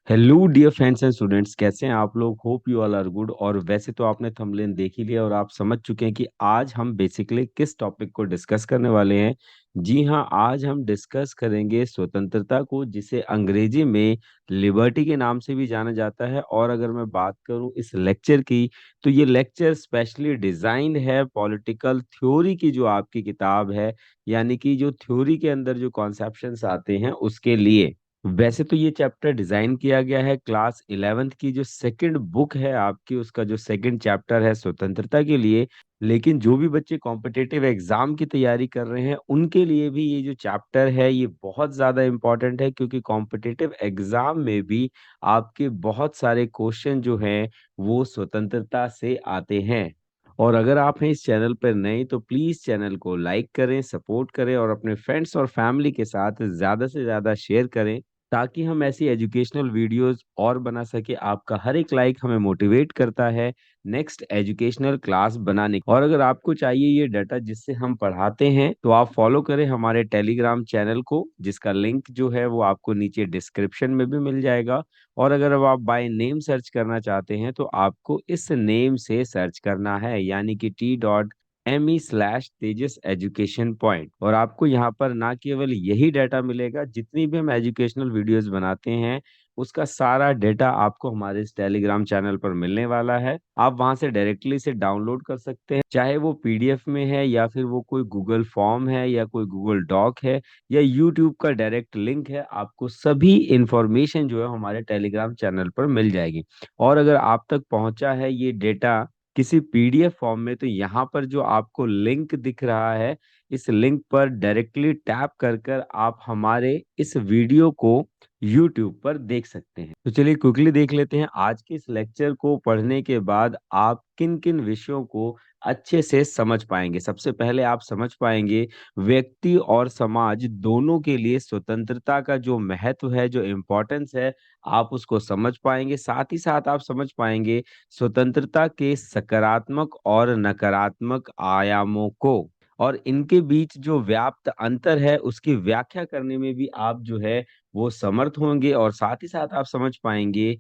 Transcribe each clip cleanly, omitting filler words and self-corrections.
Hello dear friends and students, कैसे हैं आप लोग। Hope you all are good. और वैसे तो आपने थंबनेल देख ही लिया और आप समझ चुके हैं कि आज हम बेसिकली किस टॉपिक को डिस्कस करने वाले हैं। जी हाँ, आज हम डिस्कस करेंगे स्वतंत्रता को, जिसे अंग्रेजी में लिबर्टी के नाम से भी जाना जाता है। और अगर मैं बात करूं इस लेक्चर की, तो ये लेक्चर स्पेशली डिजाइंड है पॉलिटिकल थ्योरी की जो आपकी किताब है, यानी कि जो थ्योरी के अंदर जो कॉन्सेप्शंस आते हैं उसके लिए। वैसे तो ये चैप्टर डिजाइन किया गया है क्लास 11th की जो सेकंड बुक है आपकी, उसका जो सेकंड चैप्टर है स्वतंत्रता के लिए। लेकिन जो भी बच्चे कॉम्पिटिटिव एग्जाम की तैयारी कर रहे हैं उनके लिए भी ये जो चैप्टर है ये बहुत ज्यादा इम्पोर्टेंट है, क्योंकि कॉम्पिटिटिव एग्जाम में भी आपके बहुत सारे क्वेश्चन जो हैं वो स्वतंत्रता से आते हैं। और अगर आप हैं इस चैनल पर नए तो प्लीज चैनल को लाइक करें, सपोर्ट करें और अपने फ्रेंड्स और फैमिली के साथ ज्यादा से ज्यादा शेयर करें, ताकि हम ऐसी एजुकेशनल वीडियोस और बना सके। आपका हर एक लाइक हमें मोटिवेट करता है नेक्स्ट एजुकेशनल क्लास बनाने। और अगर आपको चाहिए ये डाटा जिससे हम पढ़ाते हैं, तो आप फॉलो करें हमारे टेलीग्राम चैनल को, जिसका लिंक जो है वो आपको नीचे डिस्क्रिप्शन में भी मिल जाएगा। और अगर अब आप बाय नेम सर्च करना चाहते हैं तो आपको इस नेम से सर्च करना है, यानी कि t.me/तेजस एजुकेशन पॉइंट। और आपको यहाँ पर ना केवल यही डाटा मिलेगा, जितनी भी हम एजुकेशनल वीडियोस बनाते हैं उसका सारा डेटा आपको हमारे इस टेलीग्राम चैनल पर मिलने वाला है। आप वहां से डायरेक्टली से डाउनलोड कर सकते हैं, चाहे वो पीडीएफ में है या फिर वो कोई गूगल फॉर्म है या कोई गूगल डॉक है या यूट्यूब का डायरेक्ट लिंक है। आपको सभी इंफॉर्मेशन जो है हमारे टेलीग्राम चैनल पर मिल जाएगी। और अगर आप तक पहुंचा है ये डेटा किसी पीडीएफ फॉर्म में, तो यहाँ पर जो आपको लिंक दिख रहा है, इस लिंक पर डायरेक्टली टैप कर कर आप हमारे इस वीडियो को YouTube पर देख सकते हैं। तो चलिए क्विकली देख लेते हैं आज के इस लेक्चर को पढ़ने के बाद आप किन किन विषयों को अच्छे से समझ पाएंगे। सबसे पहले आप समझ पाएंगे व्यक्ति और समाज दोनों के लिए स्वतंत्रता का जो महत्व है, जो इम्पोर्टेंस है, आप उसको समझ पाएंगे। साथ ही साथ आप समझ पाएंगे स्वतंत्रता के सकारात्मक और नकारात्मक आयामों को, और इनके बीच जो व्याप्त अंतर है उसकी व्याख्या करने में भी आप जो है वो समर्थ होंगे। और साथ ही साथ आप समझ पाएंगे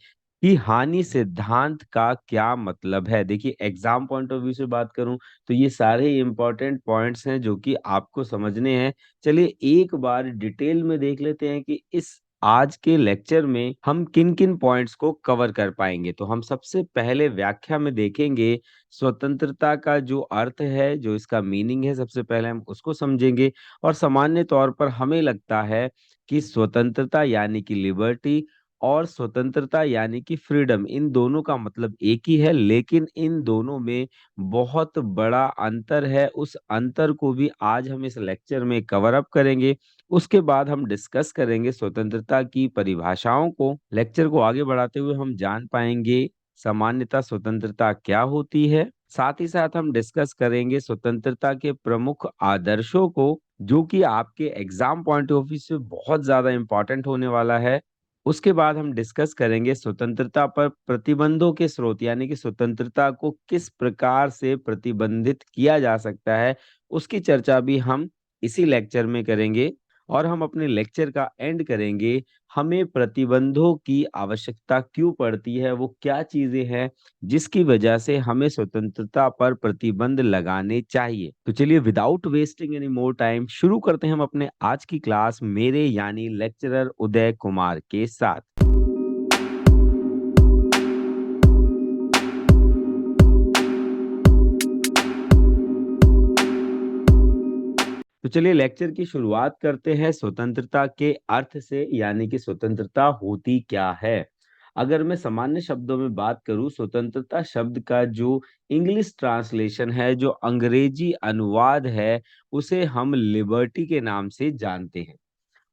कि हानि सिद्धांत का क्या मतलब है। देखिए, एग्जाम पॉइंट ऑफ व्यू से बात करूं तो ये सारे इंपॉर्टेंट पॉइंट्स हैं जो कि आपको समझने हैं। चलिए एक बार डिटेल में देख लेते हैं कि इस आज के लेक्चर में हम किन किन पॉइंट्स को कवर कर पाएंगे। तो हम सबसे पहले व्याख्या में देखेंगे स्वतंत्रता का जो अर्थ है, जो इसका मीनिंग है, सबसे पहले हम उसको समझेंगे। और सामान्य तौर पर हमें लगता है कि स्वतंत्रता यानी कि लिबर्टी और स्वतंत्रता यानी कि फ्रीडम, इन दोनों का मतलब एक ही है, लेकिन इन दोनों में बहुत बड़ा अंतर है। उस अंतर को भी आज हम इस लेक्चर में कवर अप करेंगे। उसके बाद हम डिस्कस करेंगे स्वतंत्रता की परिभाषाओं को। लेक्चर को आगे बढ़ाते हुए हम जान पाएंगे सामान्यतः स्वतंत्रता क्या होती है। साथ ही साथ हम डिस्कस करेंगे स्वतंत्रता के प्रमुख आदर्शों को, जो कि आपके एग्जाम पॉइंट ऑफ व्यू से बहुत ज्यादा इंपॉर्टेंट होने वाला है। उसके बाद हम डिस्कस करेंगे स्वतंत्रता पर प्रतिबंधों के स्रोत, यानी कि स्वतंत्रता को किस प्रकार से प्रतिबंधित किया जा सकता है, उसकी चर्चा भी हम इसी लेक्चर में करेंगे। और हम अपने लेक्चर का एंड करेंगे हमें प्रतिबंधों की आवश्यकता क्यों पड़ती है, वो क्या चीजें हैं जिसकी वजह से हमें स्वतंत्रता पर प्रतिबंध लगाने चाहिए। तो चलिए without wasting any more time शुरू करते हैं हम अपने आज की क्लास मेरे यानी लेक्चरर उदय कुमार के साथ। तो चलिए लेक्चर की शुरुआत करते हैं स्वतंत्रता के अर्थ से, यानी कि स्वतंत्रता होती क्या है। अगर मैं सामान्य शब्दों में बात करूं, स्वतंत्रता शब्द का जो इंग्लिश ट्रांसलेशन है, जो अंग्रेजी अनुवाद है, उसे हम लिबर्टी के नाम से जानते हैं।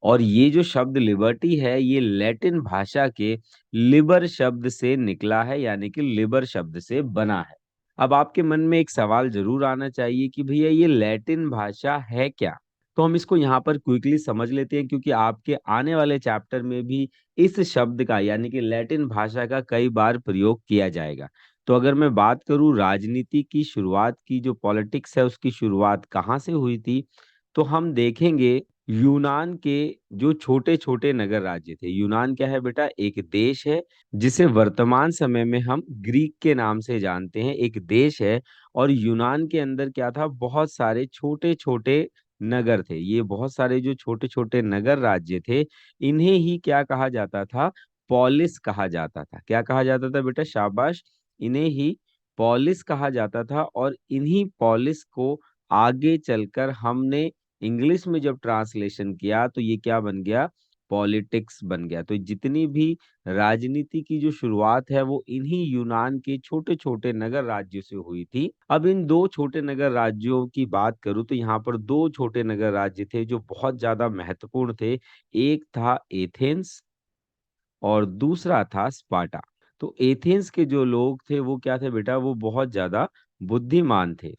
और ये जो शब्द लिबर्टी है ये लैटिन भाषा के लिबर शब्द से निकला है, यानी कि लिबर शब्द से बना है। अब आपके मन में एक सवाल जरूर आना चाहिए कि भैया ये लैटिन भाषा है क्या। तो हम इसको यहाँ पर क्विकली समझ लेते हैं, क्योंकि आपके आने वाले चैप्टर में भी इस शब्द का यानी कि लैटिन भाषा का कई बार प्रयोग किया जाएगा। तो अगर मैं बात करूँ राजनीति की शुरुआत की, जो पॉलिटिक्स है उसकी शुरुआत कहाँ से हुई थी, तो हम देखेंगे यूनान के जो छोटे छोटे नगर राज्य थे। यूनान क्या है बेटा? एक देश है जिसे वर्तमान समय में हम ग्रीक के नाम से जानते हैं, एक देश है। और यूनान के अंदर क्या था? बहुत सारे छोटे छोटे नगर थे। ये बहुत सारे जो छोटे छोटे नगर राज्य थे, इन्हें ही क्या कहा जाता था? पॉलिस कहा जाता था। क्या कहा जाता था बेटा? शाबाश, इन्हें ही पॉलिस कहा जाता था। और इन्हीं पॉलिस को आगे चलकर हमने इंग्लिश में जब ट्रांसलेशन किया तो ये क्या बन गया? पॉलिटिक्स बन गया। तो जितनी भी राजनीति की जो शुरुआत है वो इन्हीं यूनान के छोटे छोटे नगर राज्यों से हुई थी। अब इन दो छोटे नगर राज्यों की बात करूं तो यहाँ पर दो छोटे नगर राज्य थे जो बहुत ज्यादा महत्वपूर्ण थे। एक था एथेंस और दूसरा था स्पार्टा। तो एथेंस के जो लोग थे वो क्या थे बेटा? वो बहुत ज्यादा बुद्धिमान थे।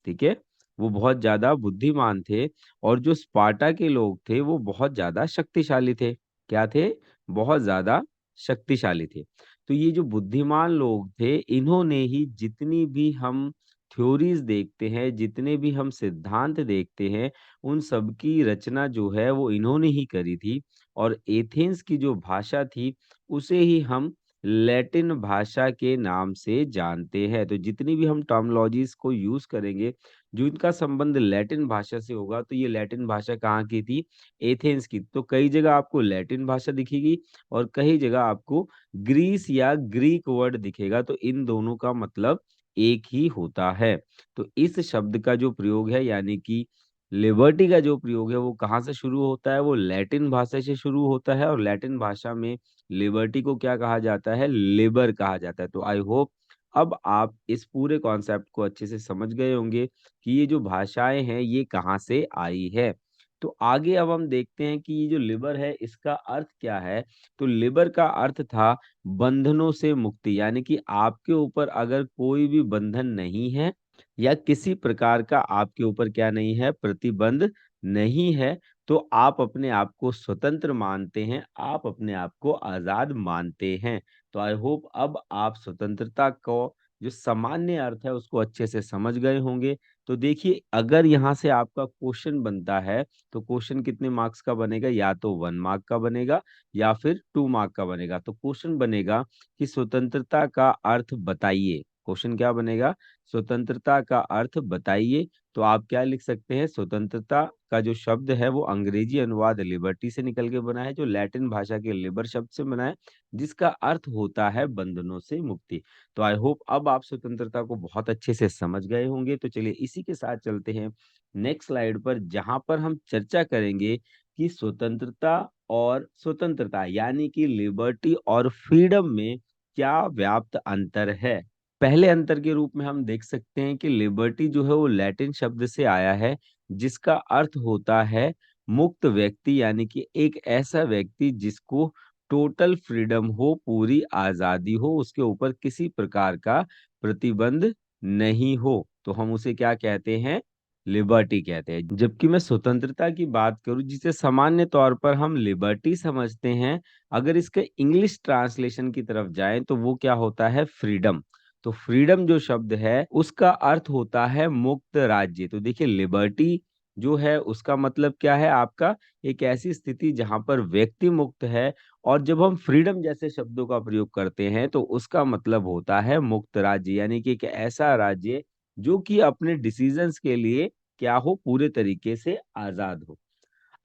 ठीक है, वो बहुत ज्यादा बुद्धिमान थे। और जो स्पार्टा के लोग थे वो बहुत ज्यादा शक्तिशाली थे। क्या थे? बहुत ज्यादा शक्तिशाली थे। तो ये जो बुद्धिमान लोग थे, इन्होंने ही जितनी भी हम थ्योरीज देखते हैं, जितने भी हम सिद्धांत देखते हैं, उन सब की रचना जो है वो इन्होंने ही करी थी। और एथेंस की जो भाषा थी उसे ही हम लैटिन भाषा के नाम से जानते हैं। तो जितनी भी हम टर्मिनोलॉजीज को यूज करेंगे जो इनका संबंध लैटिन भाषा से होगा, तो ये लैटिन भाषा कहाँ की थी? एथेंस की। तो कई जगह आपको लैटिन भाषा दिखेगी और कई जगह आपको ग्रीस या ग्रीक वर्ड दिखेगा। तो इन दोनों का मतलब एक ही होता है। तो इस शब्द का जो प्रयोग है, यानी कि लिबर्टी का जो प्रयोग है, वो कहाँ से शुरू होता है? वो लैटिन भाषा से शुरू होता है। और लैटिन भाषा में लिबर्टी को क्या कहा जाता है? लिबर कहा जाता है। तो आई होप अब आप इस पूरे कॉन्सेप्ट को अच्छे से समझ गए होंगे कि ये जो भाषाएं हैं ये कहाँ से आई है। तो आगे अब हम देखते हैं कि ये जो लिबर है इसका अर्थ क्या है। तो लिबर का अर्थ था बंधनों से मुक्ति, यानी कि आपके ऊपर अगर कोई भी बंधन नहीं है या किसी प्रकार का आपके ऊपर क्या नहीं है? प्रतिबंध नहीं है, तो आप अपने आप को स्वतंत्र मानते हैं, आप अपने आप को आजाद मानते हैं। तो आई होप अब आप स्वतंत्रता को जो सामान्य अर्थ है उसको अच्छे से समझ गए होंगे। तो देखिए, अगर यहाँ से आपका क्वेश्चन बनता है तो क्वेश्चन कितने मार्क्स का बनेगा? या तो 1 मार्क का बनेगा या फिर 2 मार्क का बनेगा। तो क्वेश्चन बनेगा कि स्वतंत्रता का अर्थ बताइए। क्वेश्चन क्या बनेगा? स्वतंत्रता का अर्थ बताइए। तो आप क्या लिख सकते हैं? स्वतंत्रता का जो शब्द है वो अंग्रेजी अनुवाद लिबर्टी से निकल के बना है, जो लैटिन भाषा के लिबर शब्द से बना है, जिसका अर्थ होता है बंधनों से मुक्ति। तो आई होप अब आप स्वतंत्रता को बहुत अच्छे से समझ गए होंगे। तो चलिए इसी के साथ चलते हैं नेक्स्ट स्लाइड पर, जहां पर हम चर्चा करेंगे कि स्वतंत्रता और स्वतंत्रता यानी कि लिबर्टी और फ्रीडम में क्या व्याप्त अंतर है। पहले अंतर के रूप में हम देख सकते हैं कि लिबर्टी जो है वो लैटिन शब्द से आया है, जिसका अर्थ होता है मुक्त व्यक्ति, यानी कि एक ऐसा व्यक्ति जिसको टोटल फ्रीडम हो, पूरी आजादी हो, उसके ऊपर किसी प्रकार का प्रतिबंध नहीं हो, तो हम उसे क्या कहते हैं? लिबर्टी कहते हैं। जबकि मैं स्वतंत्रता की बात करूं जिसे सामान्य तौर पर हम लिबर्टी समझते हैं, अगर इसके इंग्लिश ट्रांसलेशन की तरफ जाएं तो वो क्या होता है? फ्रीडम। तो फ्रीडम जो शब्द है उसका अर्थ होता है मुक्त राज्य। तो देखिए, लिबर्टी जो है उसका मतलब क्या है आपका? एक ऐसी स्थिति जहां पर व्यक्ति मुक्त है। और जब हम फ्रीडम जैसे शब्दों का प्रयोग करते हैं तो उसका मतलब होता है मुक्त राज्य, यानी कि एक ऐसा राज्य जो कि अपने डिसीजंस के लिए क्या हो? पूरे तरीके से आजाद हो।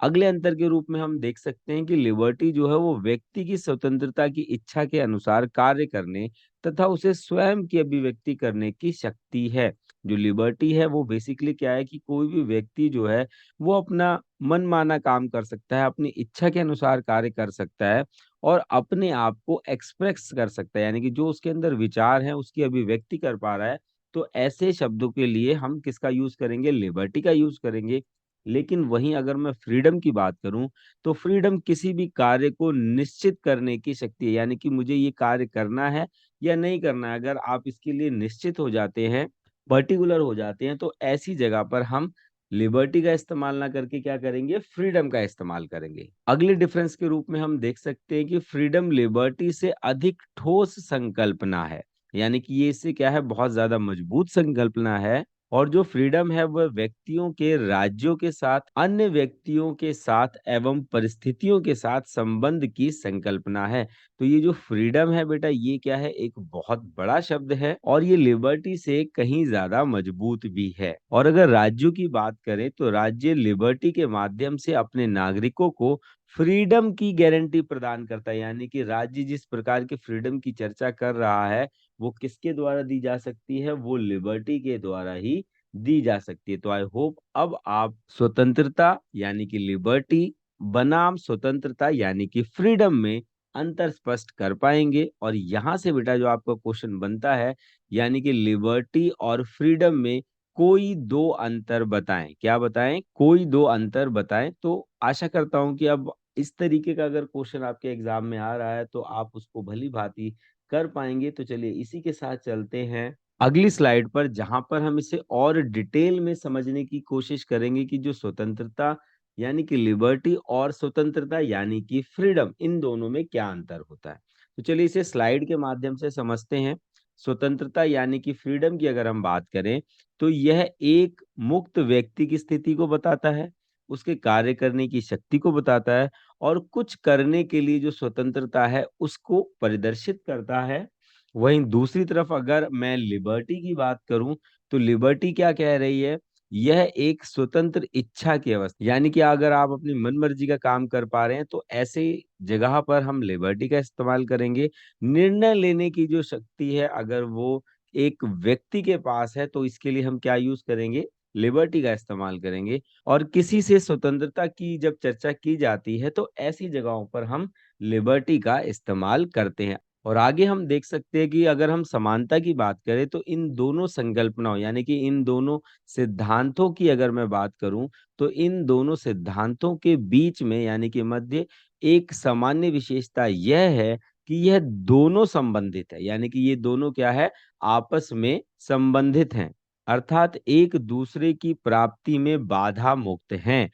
अगले अंतर के रूप में हम देख सकते हैं कि लिबर्टी जो है वो व्यक्ति की स्वतंत्रता की इच्छा के अनुसार कार्य करने तथा उसे स्वयं की अभिव्यक्ति करने की शक्ति है। जो लिबर्टी है वो बेसिकली क्या है कि कोई भी व्यक्ति जो है वो अपना मनमाना काम कर सकता है, अपनी इच्छा के अनुसार कार्य कर सकता है और अपने आप को एक्सप्रेस कर सकता है, यानी कि जो उसके अंदर विचार है उसकी अभिव्यक्ति कर पा रहा है। तो ऐसे शब्दों के लिए हम किसका यूज करेंगे? लिबर्टी का यूज करेंगे। लेकिन वहीं अगर मैं फ्रीडम की बात करूं तो फ्रीडम किसी भी कार्य को निश्चित करने की शक्ति है, यानी कि मुझे ये कार्य करना है या नहीं करना है। अगर आप इसके लिए निश्चित हो जाते हैं, पर्टिकुलर हो जाते हैं, तो ऐसी जगह पर हम लिबर्टी का इस्तेमाल ना करके क्या करेंगे? फ्रीडम का इस्तेमाल करेंगे। अगले डिफरेंस के रूप में हम देख सकते हैं कि फ्रीडम लिबर्टी से अधिक ठोस संकल्पना है, यानी कि ये इससे क्या है? बहुत ज्यादा मजबूत संकल्पना है। और जो फ्रीडम है वह व्यक्तियों के, राज्यों के साथ, अन्य व्यक्तियों के साथ एवं परिस्थितियों के साथ संबंध की संकल्पना है। तो ये जो फ्रीडम है बेटा, ये क्या है, एक बहुत बड़ा शब्द है और ये लिबर्टी से कहीं ज्यादा मजबूत भी है। और अगर राज्यों की बात करें तो राज्य लिबर्टी के माध्यम से अपने नागरिकों को फ्रीडम की गारंटी प्रदान करता है, यानी कि राज्य जिस प्रकार के फ्रीडम की चर्चा कर रहा है वो किसके द्वारा दी जा सकती है, वो लिबर्टी के द्वारा ही दी जा सकती है। तो आई होप अब आप स्वतंत्रता यानी कि लिबर्टी बनाम स्वतंत्रता यानी कि फ्रीडम में अंतर स्पष्ट कर पाएंगे। और यहां से बेटा जो आपका क्वेश्चन बनता है, यानी कि लिबर्टी और फ्रीडम में कोई दो अंतर बताएं। क्या बताएं? कोई दो अंतर बताएं। तो आशा करता हूं कि अब इस तरीके का अगर क्वेश्चन आपके एग्जाम में आ रहा है तो आप उसको भली भांति कर पाएंगे। तो चलिए इसी के साथ चलते हैं अगली स्लाइड पर, जहां पर हम इसे और डिटेल में समझने की कोशिश करेंगे कि जो स्वतंत्रता यानी कि लिबर्टी और स्वतंत्रता यानी कि फ्रीडम, इन दोनों में क्या अंतर होता है। तो चलिए इसे स्लाइड के माध्यम से समझते हैं। स्वतंत्रता यानी कि फ्रीडम की अगर हम बात करें तो यह एक मुक्त व्यक्ति की स्थिति को बताता है, उसके कार्य करने की शक्ति को बताता है और कुछ करने के लिए जो स्वतंत्रता है उसको परिदर्शित करता है। वहीं दूसरी तरफ अगर मैं लिबर्टी की बात करूं तो लिबर्टी क्या कह रही है, यह एक स्वतंत्र इच्छा की अवस्था, यानी कि अगर आप अपनी मनमर्जी का काम कर पा रहे हैं तो ऐसे जगह पर हम लिबर्टी का इस्तेमाल करेंगे। निर्णय लेने की जो शक्ति है अगर वो एक व्यक्ति के पास है तो इसके लिए हम क्या यूज करेंगे, लिबर्टी का इस्तेमाल करेंगे। और किसी से स्वतंत्रता की जब चर्चा की जाती है तो ऐसी जगहों पर हम लिबर्टी का इस्तेमाल करते हैं। और आगे हम देख सकते हैं कि अगर हम समानता की बात करें तो इन दोनों संकल्पनाओं यानी कि इन दोनों सिद्धांतों की अगर मैं बात करूं तो इन दोनों सिद्धांतों के बीच में यानी कि मध्य एक सामान्य विशेषता यह है कि यह दोनों संबंधित है, यानी कि ये दोनों क्या है, आपस में संबंधित हैं, अर्थात एक दूसरे की प्राप्ति में बाधा मुक्त हैं।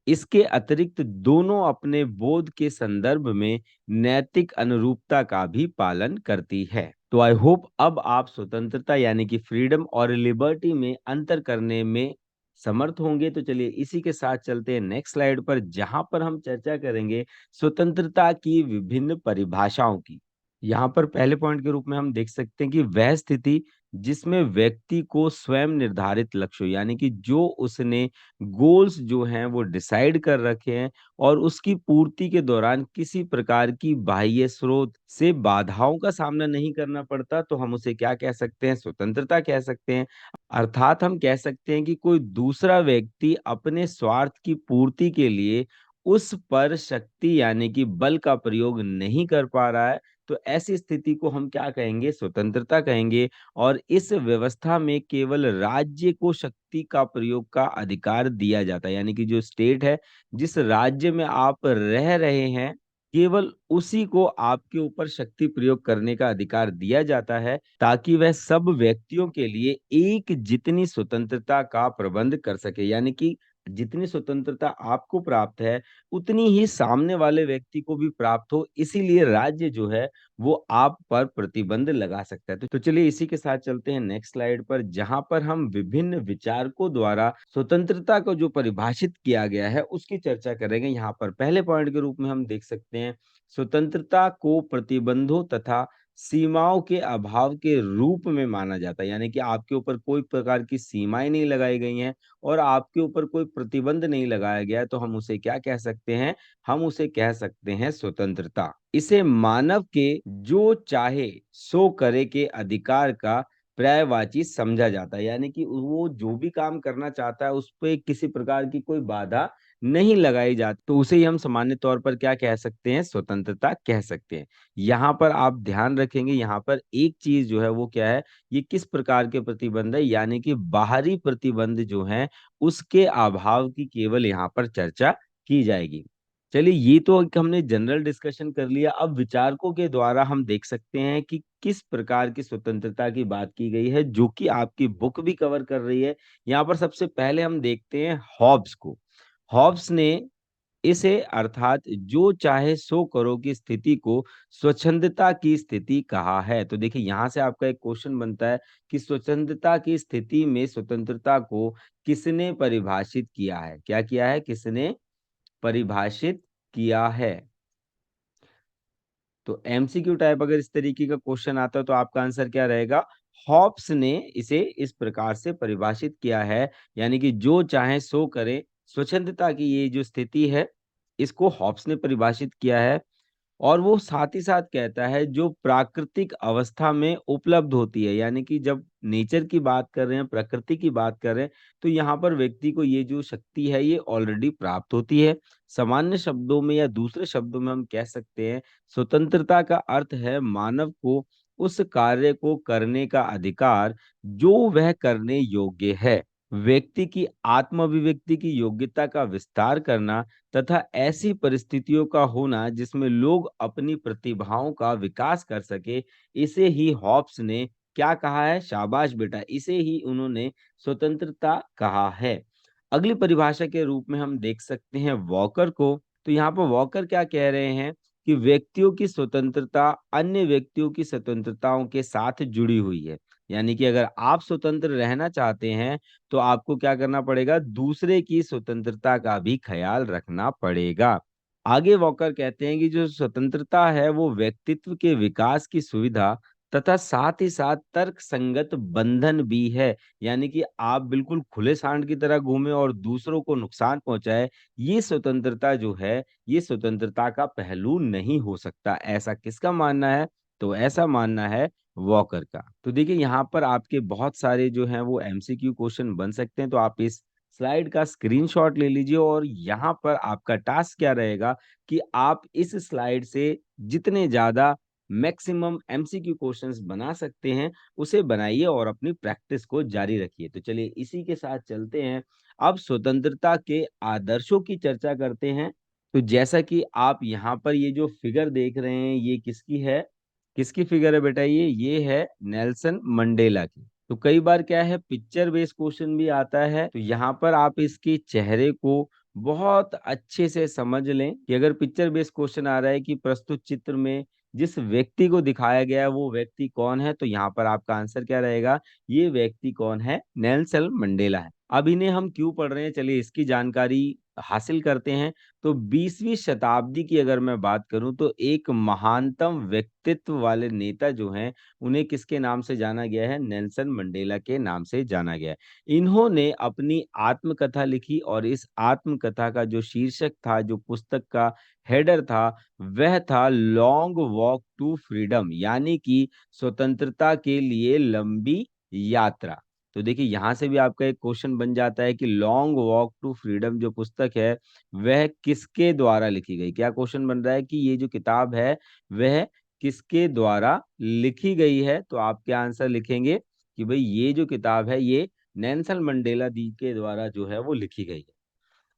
इसके अतिरिक्त दोनों अपने बोध के संदर्भ में नैतिक अनुरूपता का भी पालन करती है। तो आई होप अब आप स्वतंत्रता यानी कि फ्रीडम और लिबर्टी में अंतर करने में समर्थ होंगे। तो चलिए इसी के साथ चलते हैं नेक्स्ट स्लाइड पर, जहां पर हम चर्चा करेंगे स्वतंत्रता की विभिन्न परिभाषाओं की। यहाँ पर पहले पॉइंट के रूप में हम देख सकते हैं कि वह स्थिति जिसमें व्यक्ति को स्वयं निर्धारित लक्ष्य यानी कि जो उसने गोल्स जो हैं वो डिसाइड कर रखे हैं और उसकी पूर्ति के दौरान किसी प्रकार की बाह्य स्रोत से बाधाओं का सामना नहीं करना पड़ता, तो हम उसे क्या कह सकते हैं, स्वतंत्रता कह सकते हैं। अर्थात हम कह सकते हैं कि कोई दूसरा व्यक्ति अपने स्वार्थ की पूर्ति के लिए उस पर शक्ति यानी कि बल का प्रयोग नहीं कर पा रहा है, तो ऐसी स्थिति को हम क्या कहेंगे, स्वतंत्रता कहेंगे। और इस व्यवस्था में केवल राज्य को शक्ति का प्रयोग का अधिकार दिया जाता है, यानी कि जो स्टेट है, जिस राज्य में आप रह रहे हैं, केवल उसी को आपके ऊपर शक्ति प्रयोग करने का अधिकार दिया जाता है ताकि वह सब व्यक्तियों के लिए एक जितनी स्वतंत्रता का प्रबंध कर सके, यानी कि जितनी स्वतंत्रता आपको प्राप्त है उतनी ही सामने वाले व्यक्ति को भी प्राप्त हो, इसीलिए राज्य जो है वो आप पर प्रतिबंध लगा सकता है। तो चलिए इसी के साथ चलते हैं नेक्स्ट स्लाइड पर, जहां पर हम विभिन्न विचारकों द्वारा स्वतंत्रता को जो परिभाषित किया गया है उसकी चर्चा करेंगे। यहाँ पर पहले पॉइंट के रूप में हम देख सकते हैं स्वतंत्रता को प्रतिबंधों तथा सीमाओं के अभाव के रूप में माना जाता है, यानी कि आपके ऊपर कोई प्रकार की सीमाएं नहीं लगाई गई हैं और आपके ऊपर कोई प्रतिबंध नहीं लगाया गया है, तो हम उसे क्या कह सकते हैं, हम उसे कह सकते हैं स्वतंत्रता। इसे मानव के जो चाहे सो करे के अधिकार का पर्यायवाची समझा जाता है, यानी कि वो जो भी काम करना चाहता है उस पे किसी प्रकार की कोई बाधा नहीं लगाई जाती, तो उसे ही हम सामान्य तौर पर क्या कह सकते हैं, स्वतंत्रता कह सकते हैं। यहाँ पर आप ध्यान रखेंगे, यहाँ पर एक चीज जो है वो क्या है, ये किस प्रकार के प्रतिबंध है, यानी कि बाहरी प्रतिबंध जो है उसके अभाव की केवल यहाँ पर चर्चा की जाएगी। चलिए ये तो एक हमने जनरल डिस्कशन कर लिया। अब विचारकों के द्वारा हम देख सकते हैं कि किस प्रकार की स्वतंत्रता की बात की गई है, जो कि आपकी बुक भी कवर कर रही है। यहाँ पर सबसे पहले हम देखते हैं हॉब्स को। हॉब्स ने इसे अर्थात जो चाहे सो करो की स्थिति को स्वच्छंदता की स्थिति कहा है। तो देखिए यहाँ से आपका एक क्वेश्चन बनता है कि स्वच्छंदता की स्थिति में स्वतंत्रता को किसने परिभाषित किया है? क्या किया है? किसने परिभाषित किया है? तो एमसीक्यू टाइप अगर इस तरीके का क्वेश्चन आता है तो आपका आंसर क्या रहेगा? हॉब्स ने इसे इस प्रकार से परिभाषित किया है, यानी कि जो चाहे सो करे, स्वच्छंदता की ये जो स्थिति है, इसको हॉब्स ने परिभाषित किया है। और वो साथ ही साथ कहता है जो प्राकृतिक अवस्था में उपलब्ध होती है, यानी कि जब नेचर की बात कर रहे हैं, प्रकृति की बात कर रहे हैं, तो यहाँ पर व्यक्ति को ये जो शक्ति है ये ऑलरेडी प्राप्त होती है। सामान्य शब्दों में या दूसरे शब्दों में हम कह सकते हैं स्वतंत्रता का अर्थ है मानव को उस कार्य को करने का अधिकार जो वह करने योग्य है। व्यक्ति की आत्म अभिव्यक्ति की योग्यता का विस्तार करना तथा ऐसी परिस्थितियों का होना जिसमें लोग अपनी प्रतिभाओं का विकास कर सके, इसे ही हॉब्स ने क्या कहा है? शाबाश बेटा, इसे ही उन्होंने स्वतंत्रता कहा है। अगली परिभाषा के रूप में हम देख सकते हैं वॉकर को। तो यहाँ पर वॉकर क्या कह रहे हैं कि व्यक्तियों की स्वतंत्रता अन्य व्यक्तियों की स्वतंत्रताओं के साथ जुड़ी हुई है, यानी कि अगर आप स्वतंत्र रहना चाहते हैं तो आपको क्या करना पड़ेगा? दूसरे की स्वतंत्रता का भी ख्याल रखना पड़ेगा। आगे वॉकर कहते हैं कि जो स्वतंत्रता है वो व्यक्तित्व के विकास की सुविधा तथा साथ ही साथ तर्क संगत बंधन भी है, यानी कि आप बिल्कुल खुले सांड की तरह घूमे और दूसरों को नुकसान पहुंचाए, ये स्वतंत्रता जो है ये स्वतंत्रता का पहलू नहीं हो सकता। ऐसा किसका मानना है? तो ऐसा मानना है वॉकर का। तो देखिए यहाँ पर आपके बहुत सारे जो हैं वो एमसीक्यू क्वेश्चन बन सकते हैं, तो आप इस स्लाइड का स्क्रीनशॉट ले लीजिए और यहाँ पर आपका टास्क क्या रहेगा कि आप इस स्लाइड से जितने ज्यादा मैक्सिमम एमसीक्यू क्वेश्चंस बना सकते हैं उसे बनाइए और अपनी प्रैक्टिस को जारी रखिए। तो चलिए इसी के साथ चलते हैं, अब स्वतंत्रता के आदर्शों की चर्चा करते हैं। तो जैसा कि आप यहाँ पर ये जो फिगर देख रहे हैं ये किसकी है? किसकी फिगर है बेटा? ये है नेल्सन मंडेला की। तो कई बार क्या है पिक्चर बेस्ड क्वेश्चन भी आता है, तो यहाँ पर आप इसके चेहरे को बहुत अच्छे से समझ लें कि अगर पिक्चर बेस्ड क्वेश्चन आ रहा है कि प्रस्तुत चित्र में जिस व्यक्ति को दिखाया गया है वो व्यक्ति कौन है, तो यहाँ पर आपका आंसर क्या रहेगा? ये व्यक्ति कौन है? नेल्सन मंडेला है। अब इन्हें हम क्यों पढ़ रहे हैं, चलिए इसकी जानकारी हासिल करते हैं। तो 20वीं शताब्दी की अगर मैं बात करूं तो एक महानतम व्यक्तित्व वाले नेता जो हैं उन्हें किसके नाम से जाना गया है? नेल्सन मंडेला के नाम से जाना गया है। इन्होंने अपनी आत्मकथा लिखी और इस आत्मकथा का जो शीर्षक था, जो पुस्तक का हेडर था, वह था लॉन्ग वॉक टू फ्रीडम, यानी कि स्वतंत्रता के लिए लंबी यात्रा। तो देखिए यहां से भी आपका एक क्वेश्चन बन जाता है कि लॉन्ग वॉक टू फ्रीडम जो पुस्तक है वह किसके द्वारा लिखी गई? क्या क्वेश्चन बन रहा है कि ये जो किताब है वह किसके द्वारा लिखी गई है? तो आप क्या आंसर लिखेंगे कि भाई ये जो किताब है ये नेल्सन मंडेला दी के द्वारा जो है वो लिखी गई है।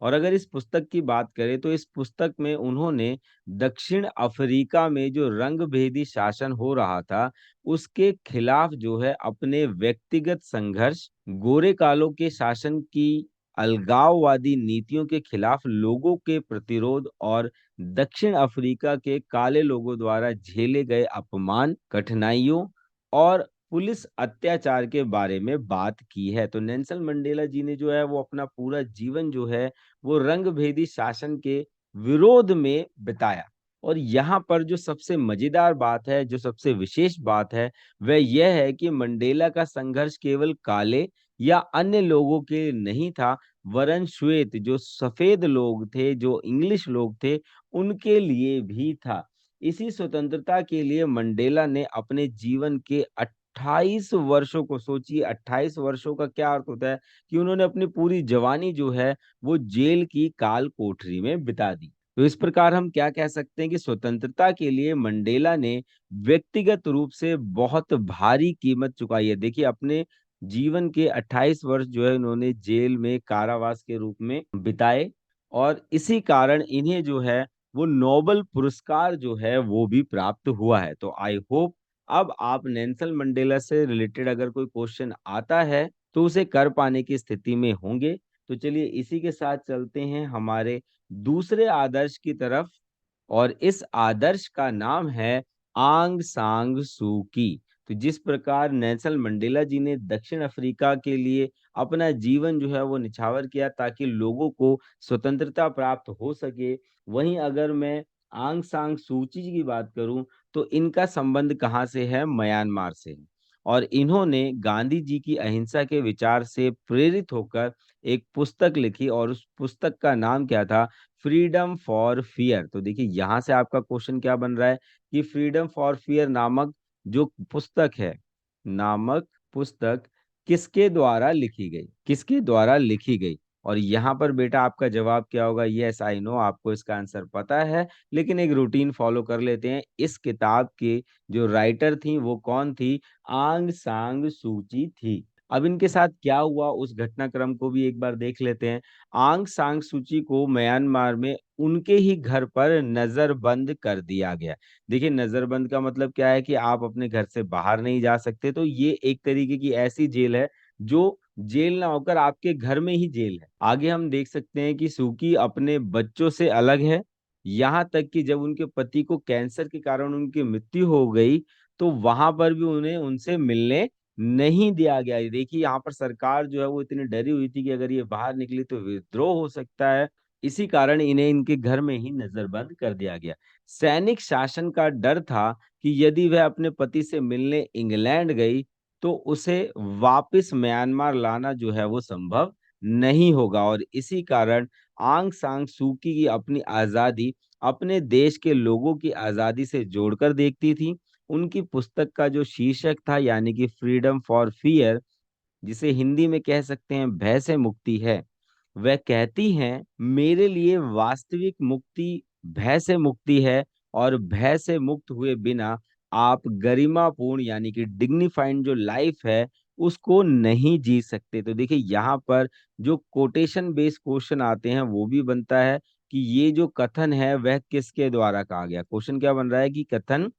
और अगर इस पुस्तक की बात करें तो इस पुस्तक में उन्होंने दक्षिण अफ्रीका में जो रंगभेदी शासन हो रहा था उसके खिलाफ जो है अपने व्यक्तिगत संघर्ष, गोरे कालों के शासन की अलगाववादी नीतियों के खिलाफ लोगों के प्रतिरोध और दक्षिण अफ्रीका के काले लोगों द्वारा झेले गए अपमान, कठिनाइयों और पुलिस अत्याचार के बारे में बात की है। तो नेल्सन मंडेला जी ने जो है वो अपना पूरा जीवन जो है वो रंगभेदी शासन के विरोध में बिताया। और यहाँ पर जो सबसे मजेदार बात है, जो सबसे विशेष बात है, वह यह है कि मंडेला का संघर्ष केवल काले या अन्य लोगों के लिए नहीं था, वरन श्वेत जो सफेद लोग थे, जो इंग्लिश लोग थे, उनके लिए भी था। इसी स्वतंत्रता के लिए मंडेला ने अपने जीवन के 28 वर्षों को, सोचिए 28 वर्षों का क्या अर्थ होता है कि उन्होंने अपनी पूरी जवानी जो है वो जेल की काल कोठरी में बिता दी। तो इस प्रकार हम क्या कह सकते हैं कि स्वतंत्रता के लिए मंडेला ने व्यक्तिगत रूप से बहुत भारी कीमत चुकाई है। देखिए अपने जीवन के 28 वर्ष जो है उन्होंने जेल में कारावास के रूप में बिताए और इसी कारण इन्हें जो है वो नोबेल पुरस्कार जो है वो भी प्राप्त हुआ है। तो आई होप अब आप नेल्सन मंडेला से रिलेटेड अगर कोई क्वेश्चन आता है तो उसे कर पाने की स्थिति में होंगे। तो चलिए इसी के साथ चलते हैं हमारे दूसरे आदर्श की तरफ, और इस आदर्श का नाम है आंग सांग सू की। तो जिस प्रकार नेल्सन मंडेला जी ने दक्षिण अफ्रीका के लिए अपना जीवन जो है वो निछावर किया ताकि लोगों को स्वतंत्रता प्राप्त हो सके, वहीं अगर मैं आंग सांग सूची जी की बात करूं तो इनका संबंध कहाँ से है? म्यांमार से है। और इन्होंने गांधी जी की अहिंसा के विचार से प्रेरित होकर एक पुस्तक लिखी, और उस पुस्तक का नाम क्या था? Freedom for fear. तो देखिए यहां से आपका क्वेश्चन क्या बन रहा है कि फ्रीडम फॉर फियर नामक जो पुस्तक है, नामक पुस्तक किसके द्वारा लिखी गई, किसके द्वारा लिखी गई? और यहाँ पर बेटा आपका जवाब क्या होगा? यस आई नो, आपको इसका आंसर पता है, लेकिन एक रूटीन फॉलो कर लेते हैं। इस किताब के जो राइटर थी वो कौन थी? आंग सांग सूची थी। अब इनके साथ क्या हुआ उस घटनाक्रम को भी एक बार देख लेते हैं। आंग सांग सूची को म्यांमार में उनके ही घर पर नजरबंद कर दिया गया। देखिए नजरबंद का मतलब क्या है कि आप अपने घर से बाहर नहीं जा सकते, तो ये एक तरीके की ऐसी जेल है जो जेल ना होकर आपके घर में ही जेल है। आगे हम देख सकते हैं कि सूकी अपने बच्चों से अलग है, यहाँ तक कि जब उनके पति को कैंसर के कारण उनकी मृत्यु हो गई तो वहां पर भी उन्हें उनसे मिलने नहीं दिया गया। ये देखिए यहाँ पर सरकार जो है वो इतनी डरी हुई थी कि अगर ये बाहर निकली तो विद्रोह हो सकता है, इसी कारण इन्हें इनके घर में ही नजरबंद कर दिया गया। सैनिक शासन का डर था कि यदि वह अपने पति से मिलने इंग्लैंड गई तो उसे वापस म्यांमार लाना जो है वो संभव नहीं होगा, और इसी कारण आंग सांग सूकी की अपनी आजादी अपने देश के लोगों की आजादी से जोड़कर देखती थी। उनकी पुस्तक का जो शीर्षक था यानी कि फ्रीडम फॉर फियर, जिसे हिंदी में कह सकते हैं भय से मुक्ति है, वह कहती हैं मेरे लिए वास्तविक मुक्ति भय से मुक्ति है, और भय से मुक्त हुए बिना आप गरिमापूर्ण यानी कि डिग्निफाइड जो लाइफ है उसको नहीं जी सकते। तो देखिए यहाँ पर जो कोटेशन बेस्ड क्वेश्चन आते हैं वो भी बनता है कि ये जो कथन है वह किसके द्वारा कहा गया। क्वेश्चन क्या बन रहा है कि कथन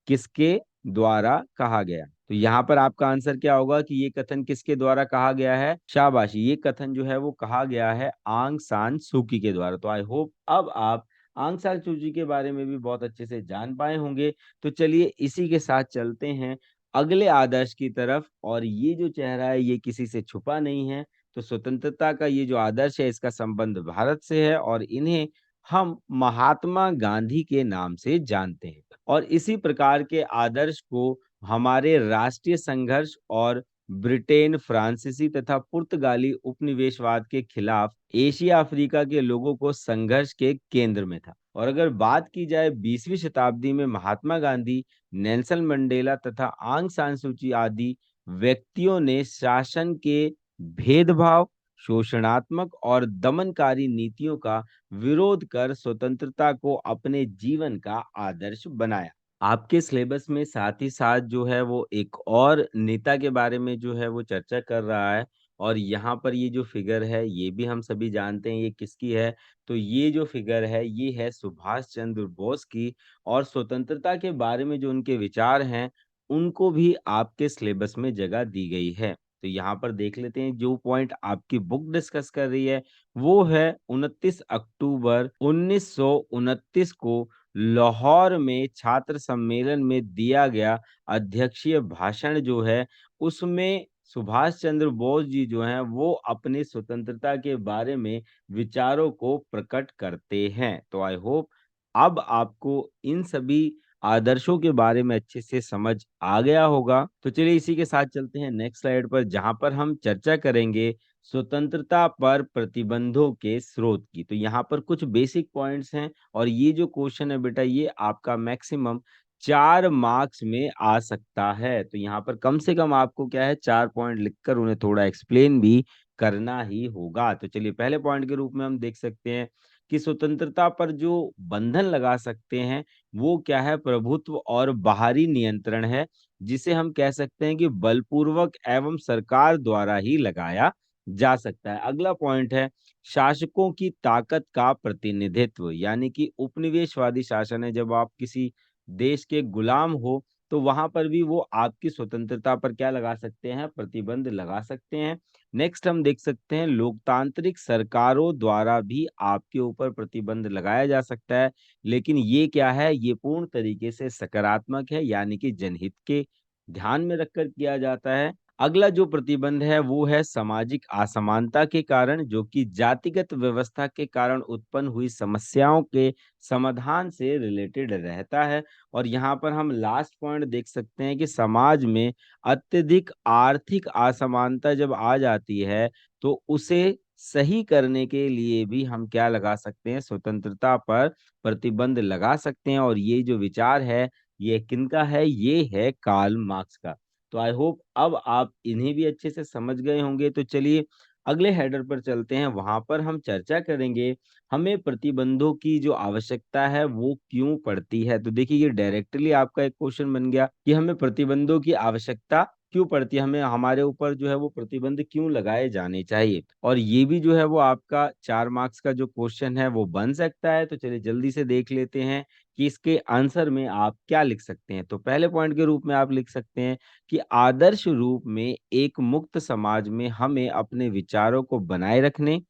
किसके द्वारा कहा गया? तो यहाँ पर आपका आंसर क्या होगा कि ये कथन किसके द्वारा कहा गया है? शाबाशी, ये कथन जो है वो कहा गया है आंग सान सूकी के द्वारा। तो आई होप अब आप आंग सान सूची के बारे में भी बहुत अच्छे से जान पाए होंगे। तो चलिए इसी के साथ चलते हैं अगले आदर्श की तरफ, और ये जो चेहरा है ये किसी से छुपा नहीं है। तो स्वतंत्रता का ये जो आदर्श है इसका संबंध भारत से है, और इन्हें हम महात्मा गांधी के नाम से जानते हैं। और इसी प्रकार के आदर्श को हमारे राष्ट्रीय संघर्ष और ब्रिटेन, फ्रांसीसी तथा पुर्तगाली उपनिवेशवाद के खिलाफ एशिया अफ्रीका के लोगों को संघर्ष के केंद्र में था। और अगर बात की जाए 20वीं शताब्दी में महात्मा गांधी, नेल्सन मंडेला तथा आंग सान सूची आदि व्यक्तियों ने शासन के भेदभाव, शोषणात्मक और दमनकारी नीतियों का विरोध कर स्वतंत्रता को अपने जीवन का आदर्श बनाया। आपके सिलेबस में साथ ही साथ जो है वो एक और नेता के बारे में जो है वो चर्चा कर रहा है, और यहाँ पर ये जो फिगर है ये भी हम सभी जानते हैं ये किसकी है। तो ये जो फिगर है ये है सुभाष चंद्र बोस की, और स्वतंत्रता के बारे में जो उनके विचार हैं उनको भी आपके सिलेबस में जगह दी गई है। तो यहाँ पर देख लेते हैं जो पॉइंट आपकी बुक डिस्कस कर रही है, वो है 29 अक्टूबर 1929 को लाहौर में छात्र सम्मेलन में दिया गया अध्यक्षीय भाषण जो है उसमें सुभाष चंद्र बोस जी जो हैं वो अपनी स्वतंत्रता के बारे में विचारों को प्रकट करते हैं। तो आई होप अब आपको इन सभी आदर्शों के बारे में अच्छे से समझ आ गया होगा। तो चलिए इसी के साथ चलते हैं नेक्स्ट स्लाइड पर, जहां पर हम चर्चा करेंगे स्वतंत्रता पर प्रतिबंधों के स्रोत की। तो यहाँ पर कुछ बेसिक पॉइंट्स हैं, और ये जो क्वेश्चन है बेटा ये आपका मैक्सिमम 4 मार्क्स में आ सकता है। तो यहाँ पर कम से कम आपको क्या है 4 पॉइंट लिखकर उन्हें थोड़ा एक्सप्लेन भी करना ही होगा। तो चलिए पहले पॉइंट के रूप में हम देख सकते हैं कि स्वतंत्रता पर जो बंधन लगा सकते हैं वो क्या है? प्रभुत्व और बाहरी नियंत्रण है, जिसे हम कह सकते हैं कि बलपूर्वक एवं सरकार द्वारा ही लगाया जा सकता है। अगला पॉइंट है शासकों की ताकत का प्रतिनिधित्व, यानी कि उपनिवेशवादी शासन है, जब आप किसी देश के गुलाम हो तो वहां पर भी वो आपकी स्वतंत्रता पर क्या लगा सकते हैं? प्रतिबंध लगा सकते हैं। नेक्स्ट हम देख सकते हैं लोकतांत्रिक सरकारों द्वारा भी आपके ऊपर प्रतिबंध लगाया जा सकता है, लेकिन ये क्या है, ये पूर्ण तरीके से सकारात्मक है, यानी कि जनहित के ध्यान में रखकर किया जाता है। अगला जो प्रतिबंध है वो है सामाजिक असमानता के कारण, जो कि जातिगत व्यवस्था के कारण उत्पन्न हुई समस्याओं के समाधान से रिलेटेड रहता है। और यहाँ पर हम लास्ट पॉइंट देख सकते हैं कि समाज में अत्यधिक आर्थिक असमानता जब आ जाती है, तो उसे सही करने के लिए भी हम क्या लगा सकते हैं, स्वतंत्रता पर प्रतिबंध लगा सकते हैं। और ये जो विचार है, ये किनका है, ये है कार्ल मार्क्स का। तो आई होप अब आप इन्हें भी अच्छे से समझ गए होंगे। तो चलिए अगले हेडर पर चलते हैं, वहां पर हम चर्चा करेंगे हमें प्रतिबंधों की जो आवश्यकता है वो क्यों पड़ती है। तो देखिए ये डायरेक्टली आपका एक क्वेश्चन बन गया कि हमें प्रतिबंधों की आवश्यकता क्यों पड़ती है, हमें हमारे ऊपर जो है वो प्रतिबंध क्यों लगाए जाने चाहिए। और ये भी जो है वो आपका 4 मार्क्स का जो क्वेश्चन है वो बन सकता है। तो चलिए जल्दी से देख लेते हैं कि इसके आंसर में आप क्या लिख सकते हैं। तो पहले पॉइंट के रूप में आप लिख सकते हैं कि आदर्श रूप में एक मुक्त समाज में हमें अपने विचारों को बनाए रखने,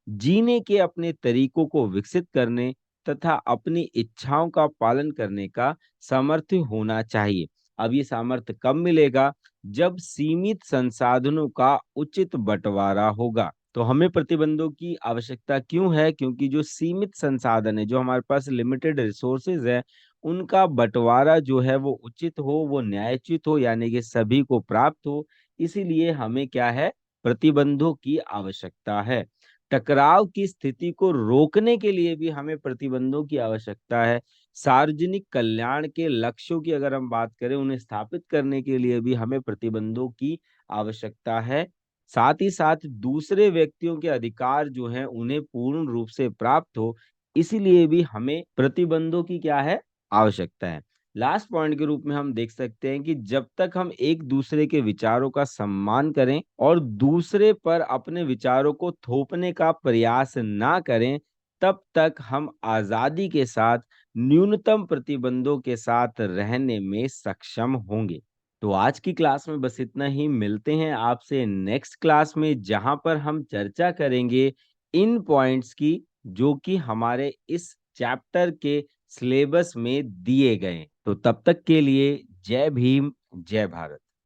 जीने के अपने तरीकों को विकसित करने तथा अपनी इच्छाओं का पालन करने का सामर्थ्य होना चाहिए। अब ये सामर्थ्य कब मिलेगा, जब सीमित संसाधनों का उचित बंटवारा होगा। तो हमें प्रतिबंधों की आवश्यकता क्यों है, क्योंकि जो सीमित संसाधन है, जो हमारे पास लिमिटेड रिसोर्सेज है, उनका बंटवारा जो है वो उचित हो, वो न्यायोचित हो, यानी कि सभी को प्राप्त हो। इसीलिए हमें क्या है, प्रतिबंधों की आवश्यकता है। टकराव की स्थिति को रोकने के लिए भी हमें प्रतिबंधों की आवश्यकता है। सार्वजनिक कल्याण के लक्ष्यों की अगर हम बात करें, उन्हें स्थापित करने के लिए भी हमें प्रतिबंधों की आवश्यकता है। साथ ही साथ दूसरे व्यक्तियों के अधिकार जो हैं उन्हें पूर्ण रूप से प्राप्त हो, इसीलिए भी हमें प्रतिबंधों की क्या है, आवश्यकता है। लास्ट पॉइंट के रूप में हम देख सकते हैं कि जब तक हम एक दूसरे के विचारों का सम्मान करें और दूसरे पर अपने विचारों को थोपने का प्रयास ना करें, तब तक हम आजादी के साथ न्यूनतम प्रतिबंधों के साथ रहने में सक्षम होंगे। तो आज की क्लास में बस इतना ही। मिलते हैं आपसे नेक्स्ट क्लास में, जहां पर हम चर्चा करेंगे इन पॉइंट्स की जो कि हमारे इस चैप्टर के सिलेबस में दिए गए। तो तब तक के लिए जय भीम, जय भारत।